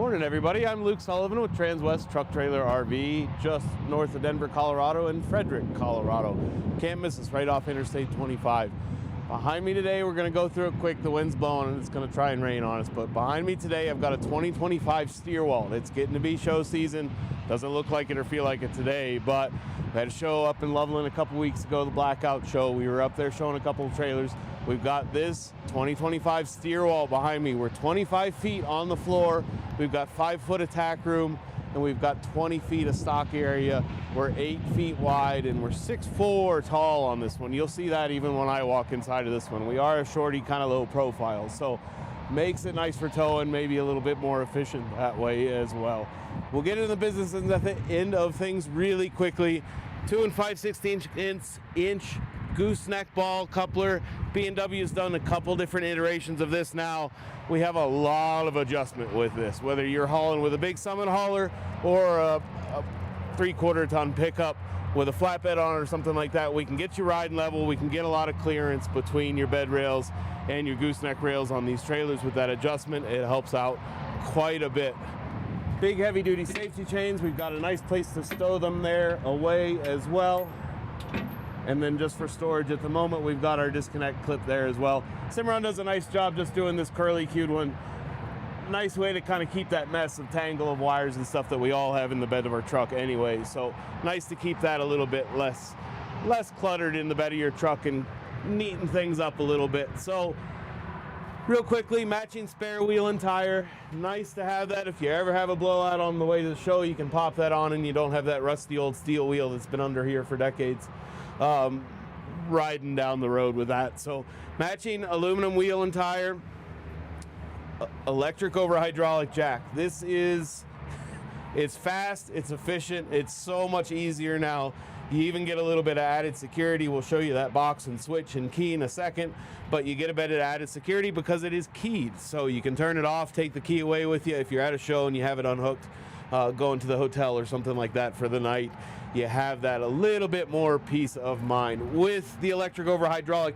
Morning, everybody. I'm Luke Sullivan with Transwest Truck Trailer RV, just north of Denver, Colorado, and Frederick, Colorado. Can't miss us, right off Interstate 25. Behind me today, we're going to go through it quick. The wind's blowing and it's going to try and rain on us. But behind me today, I've got a 2025 Stierwalt. It's getting to be show season. Doesn't look like it or feel like it today, but we had a show up in Loveland a couple weeks ago, the Blackout Show. We were up there showing a couple of trailers. We've got this 2025 Stierwalt behind me. We're 25 feet on the floor. We've got 5 foot of tack room, and we've got 20 feet of stock area. We're 8 feet wide, and we're 6'4" tall on this one. You'll see that even when I walk inside of this one. We are a shorty, kind of low profile, so makes it nice for towing, maybe a little bit more efficient that way as well. We'll get into the business at the end of things really quickly. 2 5/16 inch gooseneck ball coupler. B&W's done a couple different iterations of this now. We have a lot of adjustment with this, whether you're hauling with a big summit hauler or a 3/4 ton pickup with a flatbed on it or something like that. We can get you riding level. We can get a lot of clearance between your bed rails and your gooseneck rails on these trailers with that adjustment. It helps out quite a bit. Big heavy duty safety chains. We've got a nice place to stow them there away as well. And then just for storage at the moment, we've got our disconnect clip there as well. Cimarron does a nice job just doing this curly-cued one. Nice way to kind of keep that mess of tangle of wires and stuff that we all have in the bed of our truck anyway. So nice to keep that a little bit less cluttered in the bed of your truck and neaten things up a little bit. So real quickly, matching spare wheel and tire. Nice to have that. If you ever have a blowout on the way to the show, you can pop that on and you don't have that rusty old steel wheel that's been under here for decades. Riding down the road with that. So matching aluminum wheel and tire, electric over hydraulic jack. This is, it's fast, it's efficient, it's so much easier now. You even get a little bit of added security. We'll show you that box and switch and key in a second, but you get a bit of added security because it is keyed. So you can turn it off, take the key away with you if you're at a show and you have it unhooked, going to the hotel or something like that for the night. You have that a little bit more peace of mind. With the electric over hydraulic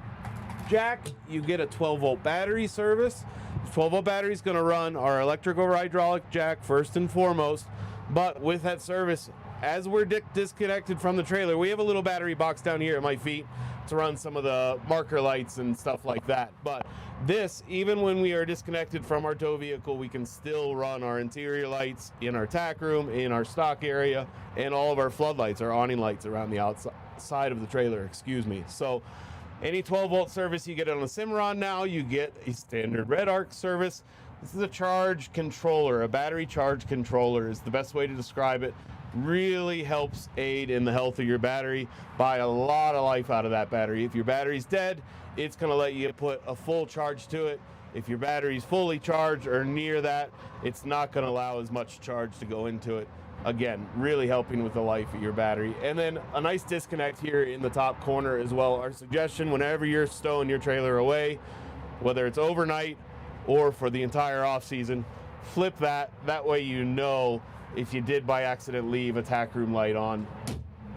jack, you get a 12-volt battery service. 12-volt battery is going to run our electric over hydraulic jack first and foremost, but with that service, as we're disconnected from the trailer, we have a little battery box down here at my feet to run some of the marker lights and stuff like that. But this, even when we are disconnected from our tow vehicle, we can still run our interior lights in our tack room, in our stock area, and all of our floodlights, our awning lights around the outside of the trailer, So any 12-volt service you get on a Cimarron now, you get a standard RedArc service. This is a charge controller, a battery charge controller is the best way to describe it. Really helps aid in the health of your battery, buy a lot of life out of that battery. If your battery's dead, it's going to let you put a full charge to it. If your battery's fully charged or near that, it's not going to allow as much charge to go into it. Again, really helping with the life of your battery. And then a nice disconnect here in the top corner as well. Our suggestion, whenever you're stowing your trailer away, whether it's overnight or for the entire off season, flip that. That way you know if you did by accident leave a tack room light on,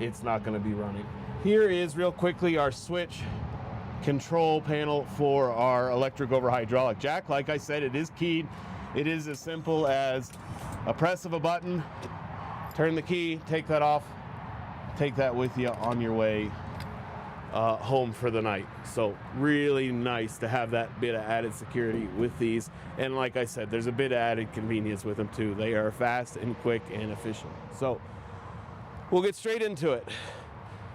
it's not going to be running. Here is real quickly our switch control panel for our electric over hydraulic jack. Like I said, it is keyed. It is as simple as a press of a button, turn the key, take that off, take that with you on your way home for the night. So really nice to have that bit of added security with these. And like I said, there's a bit of added convenience with them too. They are fast and quick and efficient. So we'll get straight into it.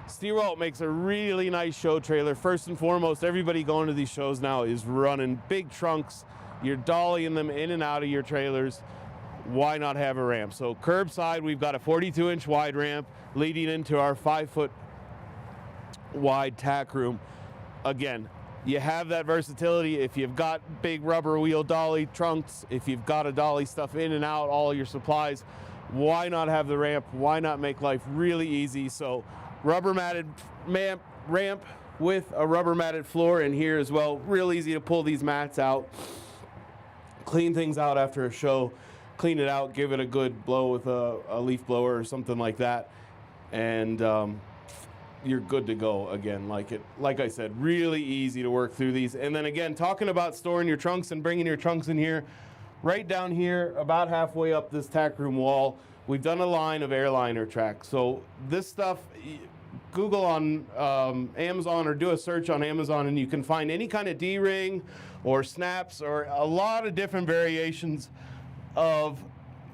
Stierwalt makes a really nice show trailer. First and foremost, everybody going to these shows now is running big trunks. You're dollying them in and out of your trailers. Why not have a ramp? So curbside, we've got a 42-inch wide ramp leading into our 5-foot wide tack room. Again, you have that versatility. If you've got big rubber wheel dolly trunks, if you've got to dolly stuff in and out, all your supplies, why not have the ramp? Why not make life really easy? So rubber matted ramp with a rubber matted floor in here as well. Real easy to pull these mats out, clean things out after a show, clean it out, give it a good blow with a leaf blower or something like that, and you're good to go again. Like I said, really easy to work through these. And then again, talking about storing your trunks and bringing your trunks in here, right down here, about halfway up this tack room wall, we've done a line of airliner track. So this stuff, Google on Amazon or do a search on Amazon and you can find any kind of D-ring or snaps or a lot of different variations of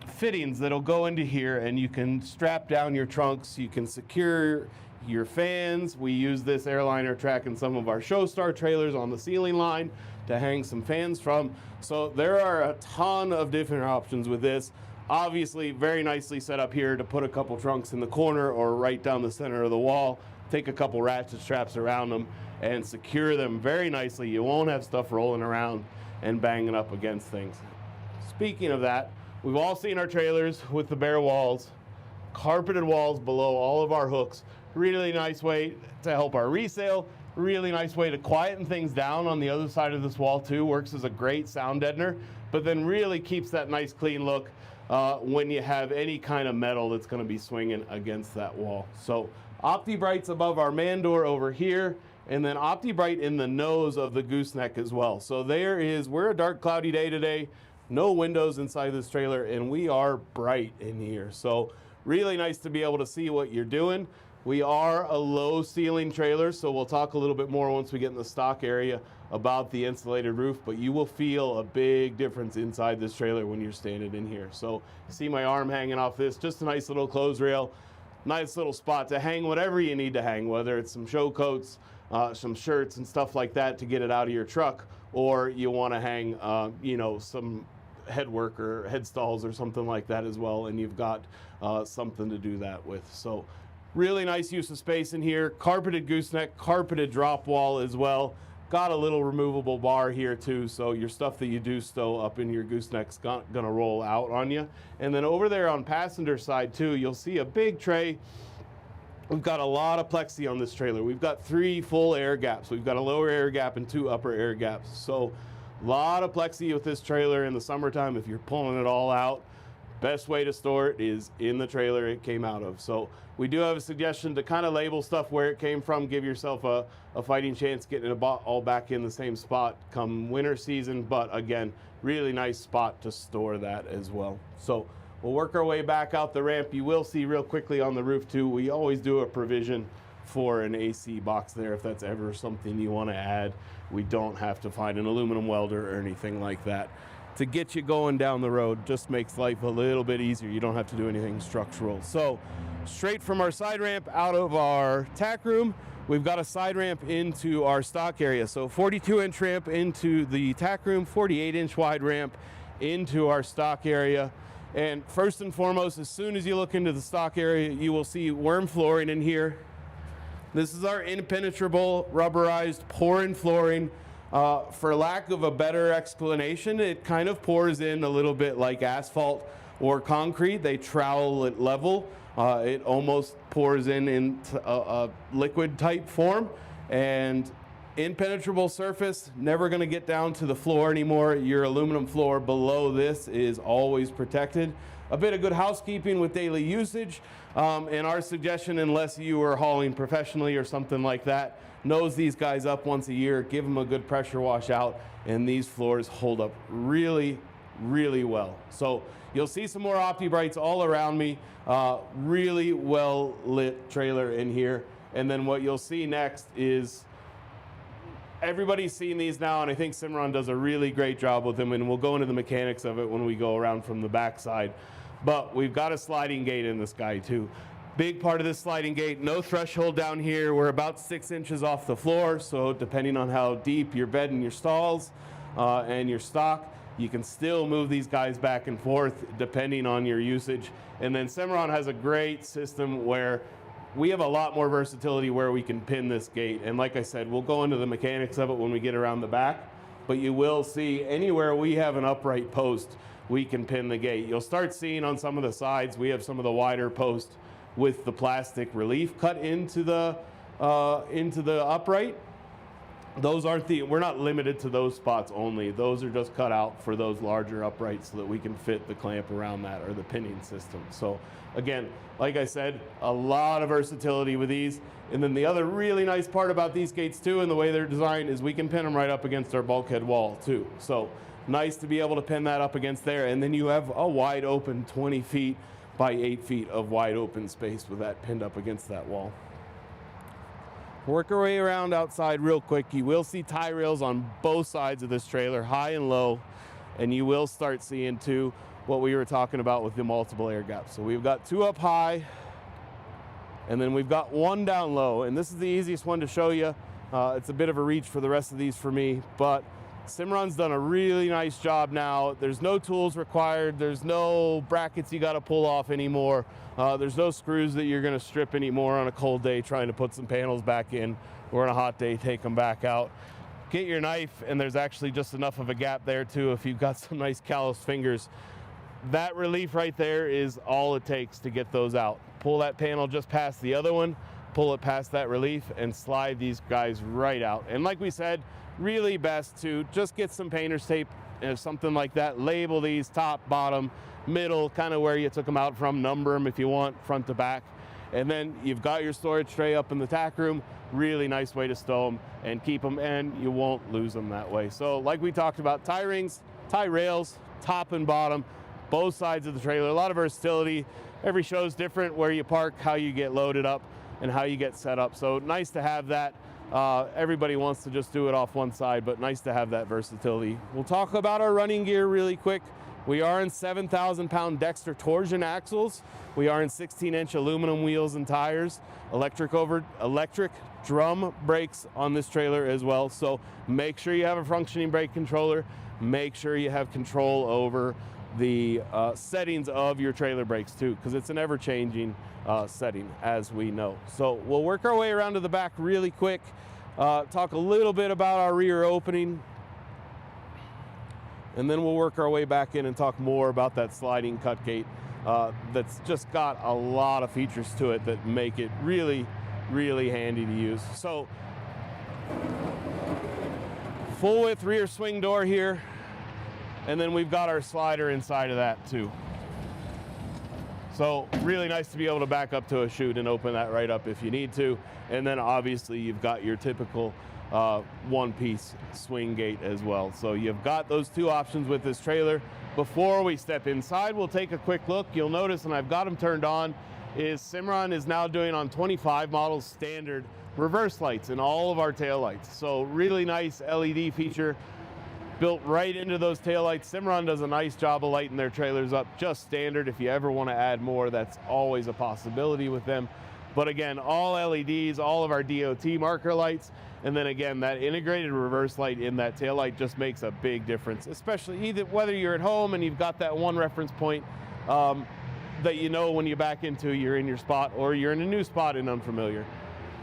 fittings that'll go into here, and you can strap down your trunks, you can secure your fans. We use this airliner track in some of our Showstar trailers on the ceiling line to hang some fans from. So there are a ton of different options with this. Obviously very nicely set up here to put a couple trunks in the corner or right down the center of the wall, take a couple ratchet straps around them and secure them very nicely. You won't have stuff rolling around and banging up against things. Speaking of that, we've all seen our trailers with the bare walls, carpeted walls below all of our hooks. Really nice way to help our resale, really nice way to quieten things down on the other side of this wall too. Works as a great sound deadener, but then really keeps that nice clean look when you have any kind of metal that's going to be swinging against that wall. So OptiBright's above our man door over here, and then OptiBright in the nose of the gooseneck as well. So we're a dark cloudy day today, no windows inside this trailer, and we are bright in here. So really nice to be able to see what you're doing. We are a low ceiling trailer, so we'll talk a little bit more once we get in the stock area about the insulated roof, but you will feel a big difference inside this trailer when you're standing in here. So see my arm hanging off this, just a nice little clothes rail, nice little spot to hang whatever you need to hang, whether it's some show coats, some shirts and stuff like that to get it out of your truck, or you want to hang you know, some headwork or head stalls or something like that as well, and you've got something to do that with. So really nice use of space in here. Carpeted gooseneck, carpeted drop wall as well. Got a little removable bar here too, so your stuff that you do stow up in your gooseneck's gonna roll out on you. And then over there on passenger side too, you'll see a big tray. We've got a lot of plexi on this trailer. We've got 3 full air gaps. We've got a lower air gap and 2 upper air gaps. So a lot of plexi with this trailer in the summertime. If you're pulling it all out, best way to store it is in the trailer it came out of. So we do have a suggestion to kind of label stuff where it came from, give yourself a fighting chance getting it all back in the same spot come winter season. But again, really nice spot to store that as well. So we'll work our way back out the ramp. You will see real quickly on the roof too, we always do a provision for an AC box there if that's ever something you want to add. We don't have to find an aluminum welder or anything like that to get you going down the road. Just makes life a little bit easier. You don't have to do anything structural. So straight from our side ramp out of our tack room, we've got a side ramp into our stock area. So 42-inch ramp into the tack room, 48-inch wide ramp into our stock area. And first and foremost, as soon as you look into the stock area, you will see worm flooring in here. This is our impenetrable rubberized pour-in flooring. For lack of a better explanation, it kind of pours in a little bit like asphalt or concrete. They trowel it level. It almost pours in a liquid type form, and impenetrable surface, never going to get down to the floor anymore. Your aluminum floor below this is always protected. A bit of good housekeeping with daily usage, and our suggestion, unless you are hauling professionally or something like that, nose these guys up once a year, give them a good pressure wash out, and these floors hold up really, really well. So you'll see some more OptiBrights all around me. Really well lit trailer in here. And then what you'll see next is everybody's seen these now, and I think Cimarron does a really great job with them, and we'll go into the mechanics of it when we go around from the back side. But we've got a sliding gate in this guy too. Big part of this sliding gate, no threshold down here. We're about 6 inches off the floor, so depending on how deep your bed and your stalls and your stock, you can still move these guys back and forth depending on your usage. And then Cimarron has a great system where we have a lot more versatility where we can pin this gate. And like I said, we'll go into the mechanics of it when we get around the back, but you will see anywhere we have an upright post, we can pin the gate. You'll start seeing on some of the sides, we have some of the wider posts with the plastic relief cut into the upright. Those aren't we're not limited to those spots only. Those are just cut out for those larger uprights so that we can fit the clamp around that or the pinning system. So again, like I said, a lot of versatility with these. And then the other really nice part about these gates too, and the way they're designed, is we can pin them right up against our bulkhead wall too. So Nice to be able to pin that up against there, and then you have a wide open 20 feet by 8 feet of wide open space with that pinned up against that wall. Work our way around outside real quick. You will see tie rails on both sides of this trailer, high and low, and you will start seeing too what we were talking about with the multiple air gaps. So we've got 2 up high, and then we've got 1 down low, and this is the easiest one to show you. It's a bit of a reach for the rest of these for me, but Cimarron's done a really nice job now. There's no tools required. There's no brackets you got to pull off anymore. There's no screws that you're going to strip anymore on a cold day trying to put some panels back in, or on a hot day take them back out. Get your knife, and there's actually just enough of a gap there too if you've got some nice calloused fingers. That relief right there is all it takes to get those out. Pull that panel just past the other one, pull it past that relief, and slide these guys right out. And like we said, really best to just get some painter's tape or something like that. Label these top, bottom, middle, kind of where you took them out from. Number them if you want, front to back. And then you've got your storage tray up in the tack room. Really nice way to stow them and keep them, and you won't lose them that way. So like we talked about, tie rings, tie rails, top and bottom, both sides of the trailer. A lot of versatility. Every show is different where you park, how you get loaded up, and how you get set up. So nice to have that. Everybody wants to just do it off one side, but nice to have that versatility. We'll talk about our running gear really quick. We are in 7,000-pound Dexter torsion axles. We are in 16-inch aluminum wheels and tires. Electric drum brakes on this trailer as well. So make sure you have a functioning brake controller. Make sure you have control over the settings of your trailer brakes too, because it's an ever-changing setting, as we know. So we'll work our way around to the back really quick, talk a little bit about our rear opening, and then we'll work our way back in and talk more about that sliding cut gate that's just got a lot of features to it that make it really, really handy to use. So full width rear swing door here, and then we've got our slider inside of that too. So really nice to be able to back up to a chute and open that right up if you need to. And then obviously you've got your typical one-piece swing gate as well. So you've got those 2 options with this trailer. Before we step inside, we'll take a quick look. You'll notice, and I've got them turned on, is Cimarron is now doing on 25 models standard reverse lights in all of our tail lights. So really nice LED feature built right into those taillights. Cimarron does a nice job of lighting their trailers up just standard. If you ever want to add more, that's always a possibility with them. But again, all LEDs, all of our DOT marker lights, and then again, that integrated reverse light in that taillight just makes a big difference, especially whether you're at home and you've got that one reference point that you know when you back into, you're in your spot, or you're in a new spot in unfamiliar.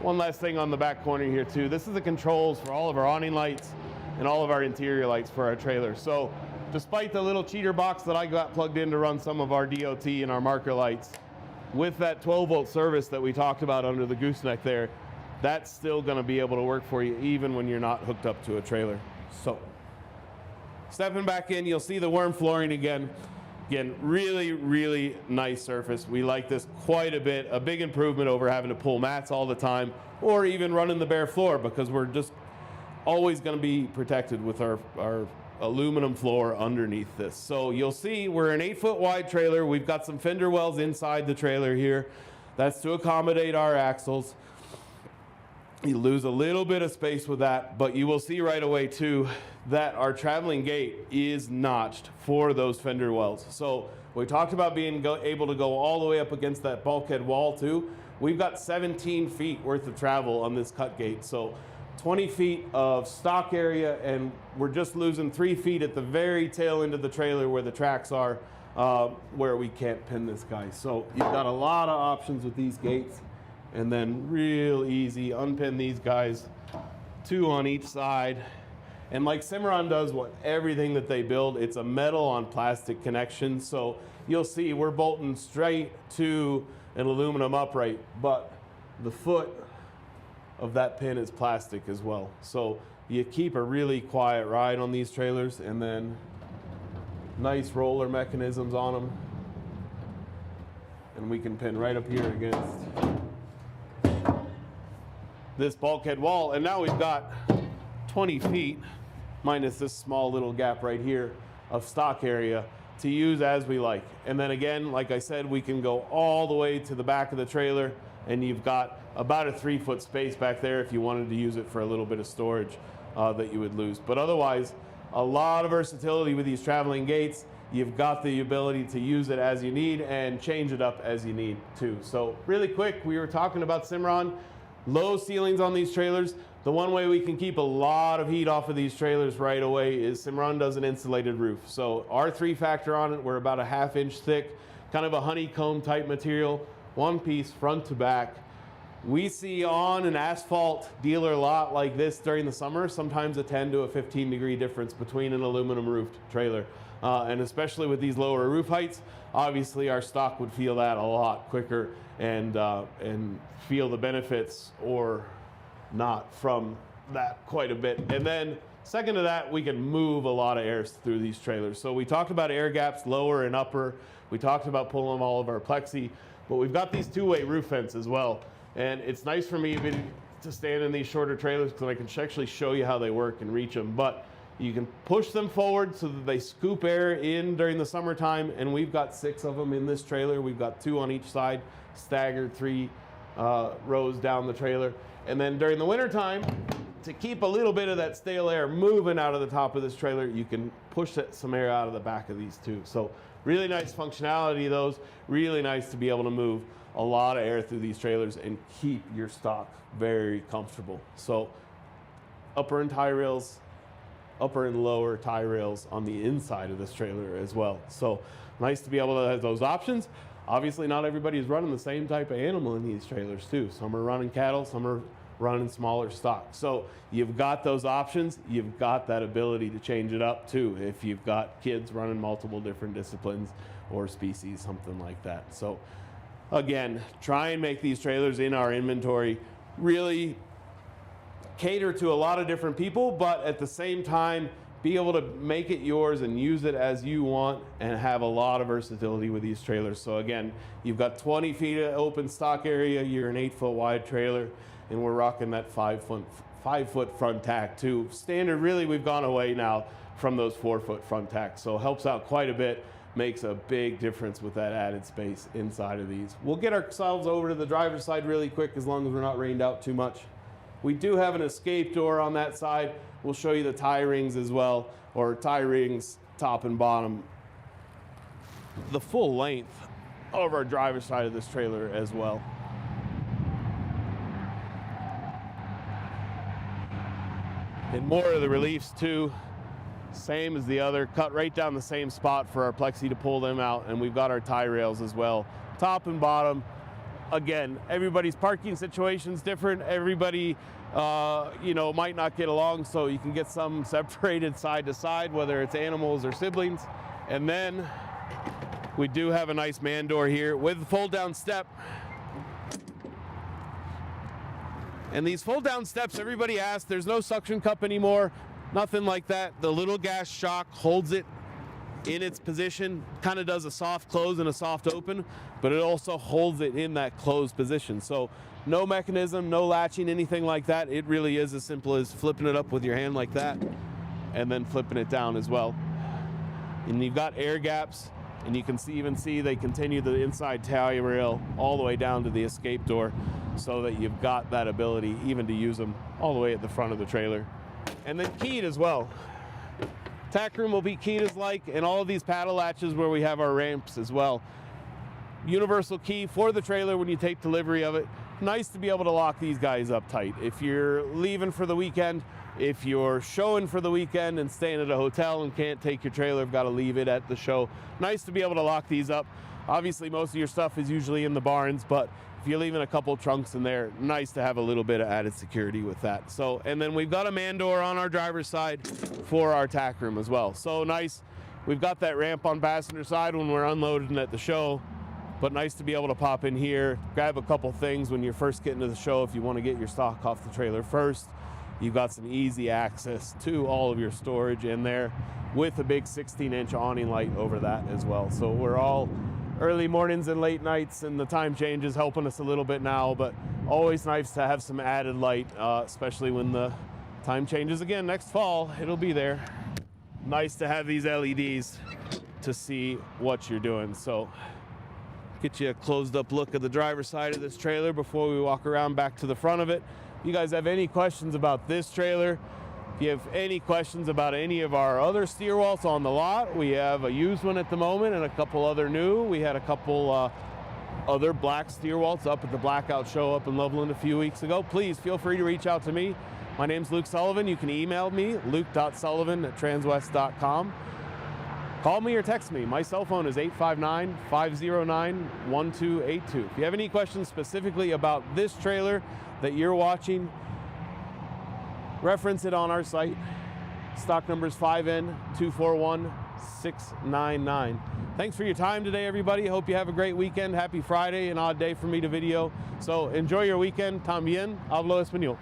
One last thing on the back corner here too, this is the controls for all of our awning lights and all of our interior lights for our trailer. So despite the little cheater box that I got plugged in to run some of our DOT and our marker lights, with that 12-volt service that we talked about under the gooseneck there, that's still going to be able to work for you even when you're not hooked up to a trailer. So stepping back in, you'll see the worm flooring again. Again, really, really nice surface. We like this quite a bit. A big improvement over having to pull mats all the time, or even running the bare floor, because we're just always going to be protected with our aluminum floor underneath this. So you'll see we're an 8-foot wide trailer. We've got some fender wells inside the trailer here. That's to accommodate our axles. You lose a little bit of space with that, but you will see right away too that our traveling gate is notched for those fender wells. So we talked about being able to go all the way up against that bulkhead wall too. We've got 17 feet worth of travel on this cut gate. So 20 feet of stock area, and we're just losing 3 feet at the very tail end of the trailer where the tracks are, where we can't pin this guy. So you've got a lot of options with these gates, and then real easy, unpin these guys, 2 on each side. And like Cimarron does with everything that they build, it's a metal on plastic connection. So you'll see we're bolting straight to an aluminum upright, but the foot of that pin is plastic as well. So you keep a really quiet ride on these trailers, and then nice roller mechanisms on them. And we can pin right up here against this bulkhead wall. And now we've got 20 feet minus this small little gap right here of stock area to use as we like. And then again, like I said, we can go all the way to the back of the trailer, and you've got about a 3-foot space back there if you wanted to use it for a little bit of storage that you would lose. But otherwise, a lot of versatility with these traveling gates. You've got the ability to use it as you need and change it up as you need too. So really quick, we were talking about Cimarron, low ceilings on these trailers. The one way we can keep a lot of heat off of these trailers right away is Cimarron does an insulated roof. So our 3 factor on it, we're about a 1/2 inch thick, kind of a honeycomb type material, one piece front to back. We see on an asphalt dealer lot like this during the summer, sometimes a 10 to a 15 degree difference between an aluminum roofed trailer. And especially with these lower roof heights, obviously our stock would feel that a lot quicker and feel the benefits or not from that quite a bit. And then second to that, we can move a lot of air through these trailers. So we talked about air gaps, lower and upper. We talked about pulling all of our plexi, but we've got these 2-way roof vents as well. And it's nice for me to stand in these shorter trailers because I can actually show you how they work and reach them. But you can push them forward so that they scoop air in during the summertime, and we've got 6 of them in this trailer. We've got 2 on each side, staggered 3 rows down the trailer. And then during the wintertime, to keep a little bit of that stale air moving out of the top of this trailer, you can push some air out of the back of these too. So really nice functionality, those. Really nice to be able to move a lot of air through these trailers and keep your stock very comfortable. So upper and tie rails, upper and lower tie rails on the inside of this trailer as well. So nice to be able to have those options. Obviously not everybody is running the same type of animal in these trailers too. Some are running cattle, some are running smaller stock. So you've got those options. You've got that ability to change it up too if you've got kids running multiple different disciplines or species, something like that. So again, try and make these trailers in our inventory really cater to a lot of different people, but at the same time, be able to make it yours and use it as you want and have a lot of versatility with these trailers. So again, you've got 20 feet of open stock area, you're an 8-foot wide trailer, and we're rocking that 5-foot front tack too. Standard, really, we've gone away now from those 4-foot front tacks, so it helps out quite a bit, makes a big difference with that added space inside of these. We'll get ourselves over to the driver's side really quick as long as we're not rained out too much. We do have an escape door on that side. We'll show you the tie rings as well, or tie rings top and bottom, the full length of our driver's side of this trailer as well. And more of the reliefs too, same as the other, cut right down the same spot for our plexi to pull them out, and we've got our tie rails as well, top and bottom. Again, everybody's parking situation's different. Everybody, might not get along, so you can get some separated side to side, whether it's animals or siblings. And then we do have a nice man door here with a fold-down step. And these fold-down steps, everybody asks, there's no suction cup anymore, nothing like that. The little gas shock holds it in its position, kind of does a soft close and a soft open, but it also holds it in that closed position. So no mechanism, no latching, anything like that. It really is as simple as flipping it up with your hand like that and then flipping it down as well. And you've got air gaps, and you can even see they continue the inside tie rail all the way down to the escape door, so that you've got that ability even to use them all the way at the front of the trailer. And then keyed as well. Tack room will be keyed as like, and all of these paddle latches where we have our ramps as well. Universal key for the trailer when you take delivery of it. Nice to be able to lock these guys up tight. If you're leaving for the weekend, if you're showing for the weekend and staying at a hotel and can't take your trailer, got to leave it at the show. Nice to be able to lock these up. Obviously, most of your stuff is usually in the barns, but if you're leaving a couple trunks in there, nice to have a little bit of added security with that. So, and then we've got a man door on our driver's side for our tack room as well. So nice. We've got that ramp on passenger side when we're unloading at the show, but nice to be able to pop in here, grab a couple things when you're first getting to the show. If you want to get your stock off the trailer first, you've got some easy access to all of your storage in there with a big 16-inch awning light over that as well. So we're all early mornings and late nights, and the time change is helping us a little bit now, but always nice to have some added light, especially when the Time changes again next fall. It'll be there. Nice to have these LEDs to see what you're doing. So get you a closed up look at the driver's side of this trailer before we walk around back to the front of it. If you guys have any questions about this trailer, if you have any questions about any of our other Stierwalts on the lot, we have a used one at the moment and a couple other new. We had a couple other black Stierwalts up at the Blackout show up in Loveland a few weeks ago. Please feel free to reach out to me. My name's Luke Sullivan. You can email me, luke.sullivan@transwest.com. Call me or text me. My cell phone is 859-509-1282. If you have any questions specifically about this trailer that you're watching, reference it on our site. Stock number is 5N241699. Thanks for your time today, everybody. Hope you have a great weekend. Happy Friday, an odd day for me to video. So enjoy your weekend. También hablo español.